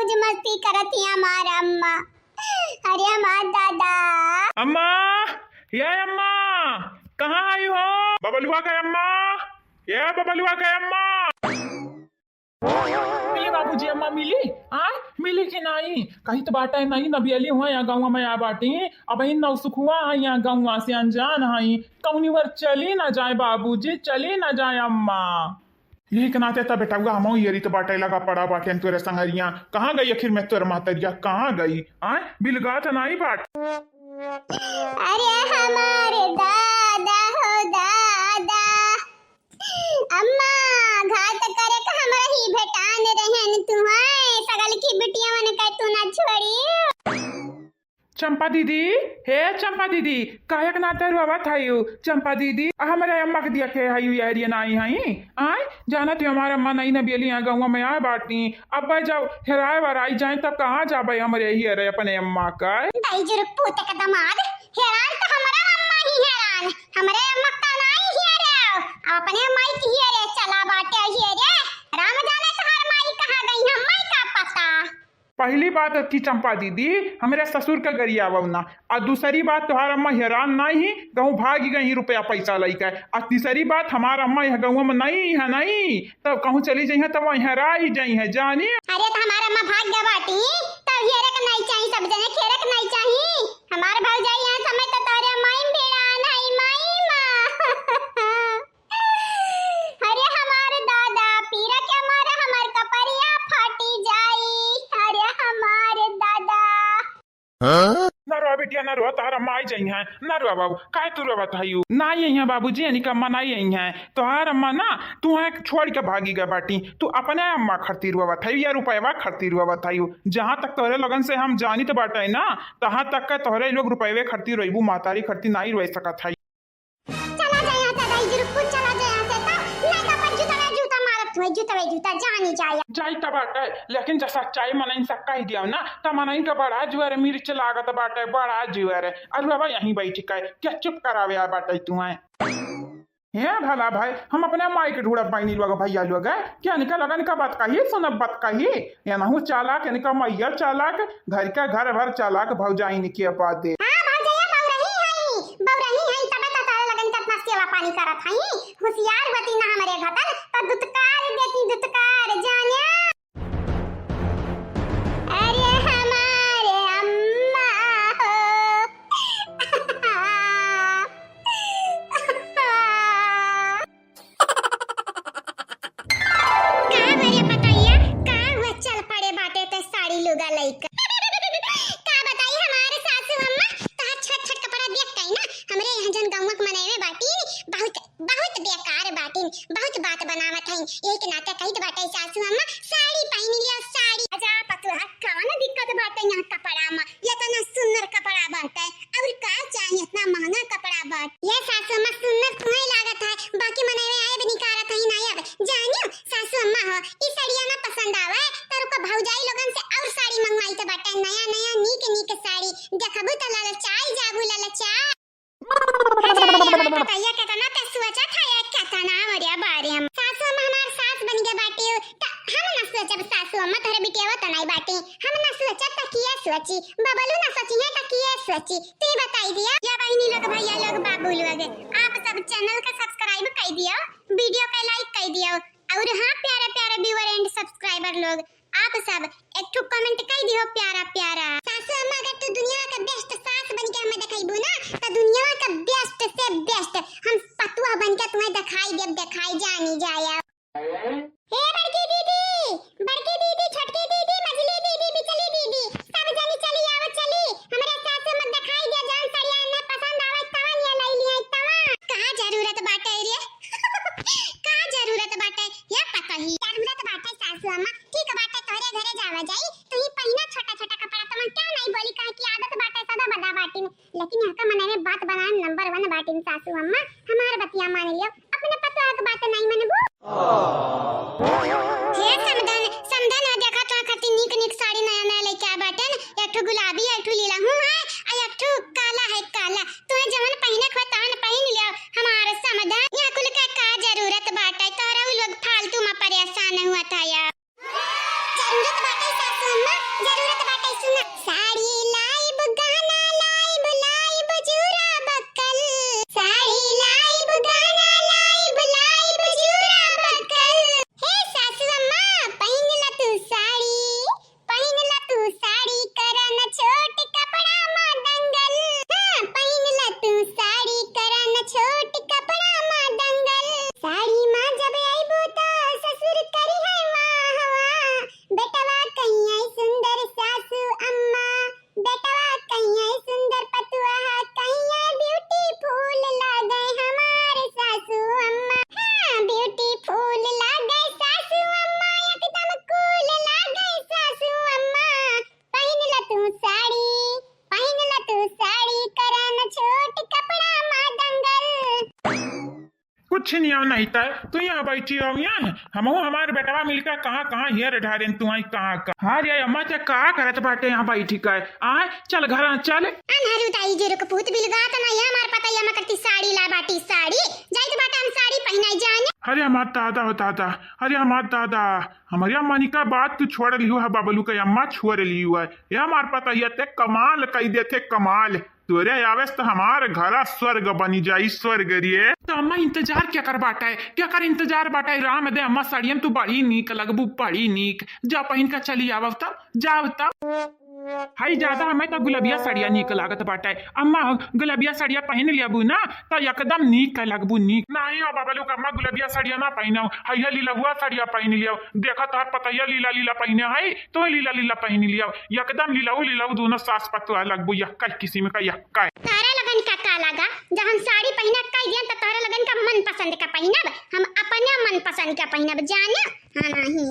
मौज मस्ती करती हमारा अम्मा। अरे हमारा दादा। अम्मा, ये अम्मा कहाँ आई हो? बबलुआ का अम्मा, ये बबलुआ का अम्मा। मिली बाबूजी, अम्मा मिली? हाँ मिली कि नहीं? कहीं तो बाटा नहीं नबियली हुआ यहाँ गाँव में आ बाटी। अब इन नौसुख हुआ है यहाँ गाँव से अनजान है। कौनी बार चली ना जाए बाबूजी, चली ना जाए अम्मा। यही के नाते तब बेटा हम ये तो बाटे लगा पड़ा बाटे तोरे संगरिया कहाँ गई? आखिर में तोर मातरिया कहाँ गई? आए बिलगा तो नहीं बाट। अरे हमारे दादा हो दादा, अम्मा घात करे का हमरा ही भेटान रहन तुम्हारे सगल की बिटिया मन का तू ना छोड़ी। चंपा दीदी, हे चंपा दीदी, कायक नाते रुआ थायु? चंपा दीदी हमारे अम्मा के दिया के हयु यार ये नहीं हई। आए जाना तो हमारा अम्मा नहीं न बेली यहाँ गाँव में आए बाटी। अब जब हेराए वराई जाए तब कहाँ जाबे? हमारे ही अरे अपने अम्मा का दाइजुर पोते का दामाद हैरान तो हमारा अम्मा ही हैरान, हमारे अम्मा का नहीं है रे, अपने माई की है रे। चला बाटे ही रे, राम जाने तुम्हार माई कहाँ गई, हम माई का पता। पहली बात की चंपा दीदी हमारे ससुर का गरिया बवना, और दूसरी बात तुम्हारा अम्मा हैरान नहीं कहूँ भाग गई रुपया पैसा लेकर, और तीसरी बात हमारा अम्मा यह गाँव में नहीं है नहीं तब कहूँ चली जाइए तब वहीं हेरा ही जाई है जानी। अरे तो हमारा अम्मा भाग गया बाटी तब हेरक नहीं चाहिए, सब जने खेरक नहीं चाहिए। हमारे भाग जाए यहाँ समय तो तारे माई बेड़ा नहीं माई माँ। अरे हमारे दादा पीरा के हमारा हमार कपड़िया फाटी जाई। अरे हमारे दादा। न रो बेटिया न रो, तारा माई जाई है न रो बाबू, काय तू रो बताइयो ना यही है बाबूजी यानी का अम्मा नहीं यही है तोहार अम्मा ना तू है छोड़ के भागी गए बाटी। तू अपने अम्मा खरती रुआ बताइयो या रुपया खरती रुआ बताइयो? जहाँ तक तोहरे लगन से हम जानी तो बाटा है ना तहाँ तक का तोहरे लोग रुपये खरती रोबू, मातारी खरती नहीं रोई सकत है। जूता जानी जाए जाई त बाटे लेकिन जैसा चाय मनई सक्का ही दिया ना त मनई का बड़ा जुआरे मिर्च लागत बाटे बड़ा जुआरे। अरे बाबा यहीं बैठी के क्या चुप करावे आ बाटे तू है? हे भला भाई हम अपने माई के ढूंढब पाई लोग भैया लोग क्या निकल लगन का बात कही सुनब बात कही या नहु चालाक यानी का मैया चालाक घर का घर भर चालाक भौजाई ने किया बात दे। पानी करत हई होशियार बती ना हमरे घतन त दुतकार देती दुतकार जाने। अरे हमारे अम्मा हो। का बरे बताइए का हुआ चल पड़े बाटे ते साड़ी लुगा लइका। का बताइए हमारे सासू अम्मा ता छट छट कपड़ा देख कई ना हमरे यहाँ जन गांवक मनावे बाटी बहुत बहुत बेकार बाटी, बहुत बात बनावत हई। यही के नाते कही बाटे सासू अम्मा साड़ी पहन लियो साड़ी। आजा पतुहा कौन दिक्कत बाटे यहाँ कपड़ा में, ये तो ना सुंदर कपड़ा बाटे और का चाहिए इतना महंगा कपड़ा बाट। ये सासू अम्मा सुंदर तुम्हें लागत है बाकी मनावे आए भी निकारत हई ना अब जानियो सासू अम्मा हो ई साड़ियां ना पसंद आवे तर को भौजाई लोगन से और साड़ी मंगवाई तो बाटे नया नया नीक नीक साड़ी देखबू त ललचाई जाबू ललचाई। बताइए कितना सोचा था या कितना मरिया बारे हम सासू अम्मा हमार सास बन गए बाटी त हम ना सोचब सासू अम्मा तोरे बिटिया त नहीं बाटी हम ना सोचा त किए सोची बबलू ना सोची है त किए सोची तू बताई दिया या बहनी लोग भैया लोग बाबू लोग आप सब चैनल का सब्सक्राइब कर दियो, वीडियो का लाइक कर दियो और हां प्यारे प्यारे व्यूअर एंड सब्सक्राइबर लोग आप सब एक ठो कमेंट कर दियो प्यारा प्यारा। सासू अम्मा अगर तू दुनिया का बेस्ट सास बन के हमें दिखाईबू ना तो दुनिया का बेस्ट से बेस्ट हम पतुआ बन के तुम्हें दिखाई जानी जाया। हे बड़की दीदी, छोटकी दीदी, मझली दीदी, बिचली दीदी सब जनी चली आओ चली हमरे सासू अम्मा दिखाई दे जान सड़िया ने पसंद आवे तवन या नहीं लिया तवन कहां जरूरत बाटे रे। कहां जरूरत बाटे या पता ही जरूरत बाटे सासू अम्मा ठीक बाटे तोरे घरे जावा जाई तू ही पहिना छोटा छोटा कपड़ा तमन क्या नहीं बोली कहे की आदत बाटे सदा बदा बाटी लेकिन यहाँ का मने में बात बनाए नंबर 1 बाटी सासू अम्मा हमार बतिया मान लियो अपने पतोह के बात नहीं मनबू। हे समधन आ देखा तो खाती नीक नीक साड़ी नया नया लेके आ बाटन एक ठो गुलाबी एक ठो लीला हूं है आ एक ठो काला है काला तू जवन पहिने खो तवन पहिन लियो हमारे समधन या कुल का जरूरत बाटे तोरा लोग फालतू में परेशान हुआ था या जरूरत बाटे सासू अम्मा कुछ नहीं आओ नहीं तय तू यहाँ बैठी हो यहाँ हम हमारे बेटवा मिलकर कहाँ कहाँ हेर ढारे तू आई कहाँ हाँ रे अम्मा ते कहा करत बाटे यहाँ बैठी का आए चल घर चल अनहरू ताई जे रुक पूत बिलगा त नहीं हमार पता या करती साड़ी ला बाटी साड़ी जाई तो बाटा हम साड़ी पहनाई जाने अरे हमार दादा हो दादा अरे हमार दादा हमारी अम्मा का बात तू छोड़ लियो है बाबलू का अम्मा छोड़ लियो है ये हमार पता ये ते कमाल कही देते कमाल तोरे आवेस तो हमारे घर स्वर्ग बनी जाई स्वर्ग रे तो अम्मा इंतजार क्या कर बाटा है क्या कर इंतजार बाटा है राम दे अम्मा साड़ियम तू बड़ी नीक लगबू बड़ी नीक जा पहन का चली आवब तब जाव तब हाई ज्यादा हमें तो गुलाबिया साड़िया नीक लागत बाटा है अम्मा गुलाबिया साड़िया पहन लियाबू ना तो एकदम नीक लगबू नीक नहीं हो बाबा लोग अम्मा गुलाबिया साड़िया ना पहनो हैया लीला हुआ साड़िया पहन लियो देखा तार पता लीला लीला पहने है तो लीला लीला पहन लियो एकदम लीलाऊ दोनों सास पतवा लगबू यक्का किस्म का यक्का तारा लगन का लगा जब हम साड़ी पहना कई दिन तो तारा लगन का मन पसंद का पहनब हम अपने मन पसंद का पहनब जाने हां नहीं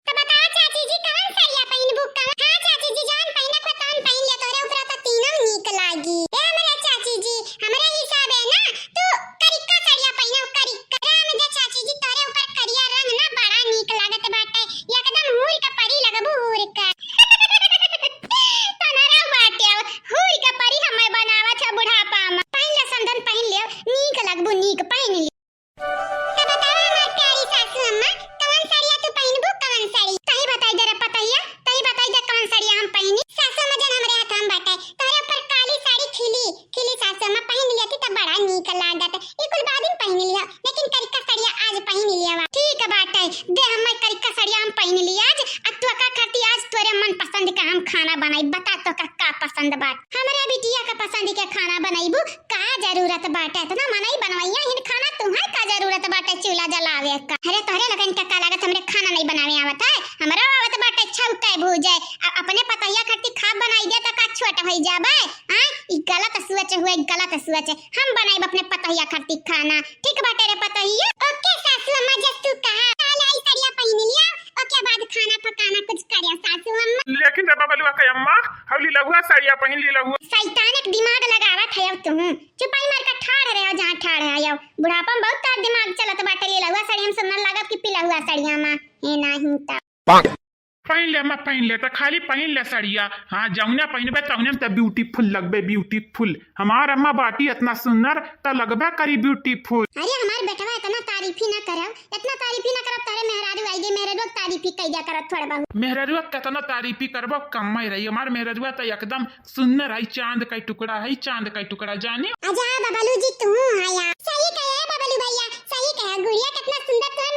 तो बता चाची जी कौन साड़िया पहनबू हां चाची जी जान पहना को तन पहन लिया तोरे ऊपर तो तीनों नीक लागी ए हमरा चाची जी हमरा हिसाब है ना तू करिका साड़िया पहनो करिका राम दे चाची जी तोरे ऊपर करिया रंग ना बड़ा नीक लागत बाटे एकदम हूर का परी लगबू हूर का तनरा बाटे हूर का परी हमें बनावत है बुढ़ापा में पहन ले संदन पहन ले नीक लगबू नीक पहन ले तो बतावा हमार प्यारी सासू अम्मा कौन साड़िया तू पहनबू कौन साड़ी कहीं बताई जरा पताइया तई बताई जा कौन साड़िया हम पहनी सासू अम्मा जन हमरे हाथ हम बाटे तोरे ऊपर काली साड़ी खिली सासू अम्मा पहन लिया थी तब बड़ा नीक लागत ये कुल बाद में पहन लिया लेकिन करिका साड़िया आज पहन लिया ठीक है बाटे दे हम करिका साड़िया हम पहन लिया आज अत्वा का खाती आज तोरे मन पसंद का हम खाना बनाई बता तो का पसंद बात हमरा बिटिया का पसंद के खाना बनाईबू का जरूरत बाटे इतना मनाई बनवाइया हिन खाना तुम्हारे का जरूरत बाटे चूल्हा जलावे का अरे तोरे लगन का लागत हमरे खाना नहीं बनावे आवत है हमरा आवत बाटे छौका भूजे अपने पतैया खट्टी खा बनाई दे त का छोटा होई जाबे हां ई गलत सोच हुए गलत सोच हम बनाई अपने पतैया खट्टी खाना ठीक बाटे रे पतैया ओके सासू अम्मा जब तू कहा कालाई साड़िया पहन लिया ओके बाद खाना पकाना कुछ करिया सासू अम्मा लेकिन रे बाबलू का अम्मा हवली लहुआ साड़िया पहन ली लहुआ शैतान एक दिमाग लगावत है अब तू चुपाई मार का ठाड़ रहे हो जहां ठाड़ है अब बुढ़ापा में बहुत तार दिमाग चलत बाटे ले लहुआ साड़ी हम सुनने लागत कि पिला हुआ साड़िया में ए नहीं त पहन ले अम्मा पहन ले तो खाली पहन ले साड़िया हाँ जौने पहनबे तौने तो ब्यूटीफुल लगबे ब्यूटीफुल हमार अम्मा बाटी इतना सुंदर तो लगबे करी ब्यूटीफुल अरे हमार बेटवा इतना तारीफ ही ना करब इतना तारीफ ही ना करब तारे मेहरारू आईगे मेहरारू तारीफ ही कइजा करत थोड़ा बहुत मेहररुआ कितना तारीफी करबो कम ही रही हमार मेहररुआ तो एकदम सुंदर है चांद का टुकड़ा है चांद का टुकड़ा जाने अच्छा बबलू जी तू आया सही कहे बबलू भैया सही कहे गुड़िया कितना सुंदर तो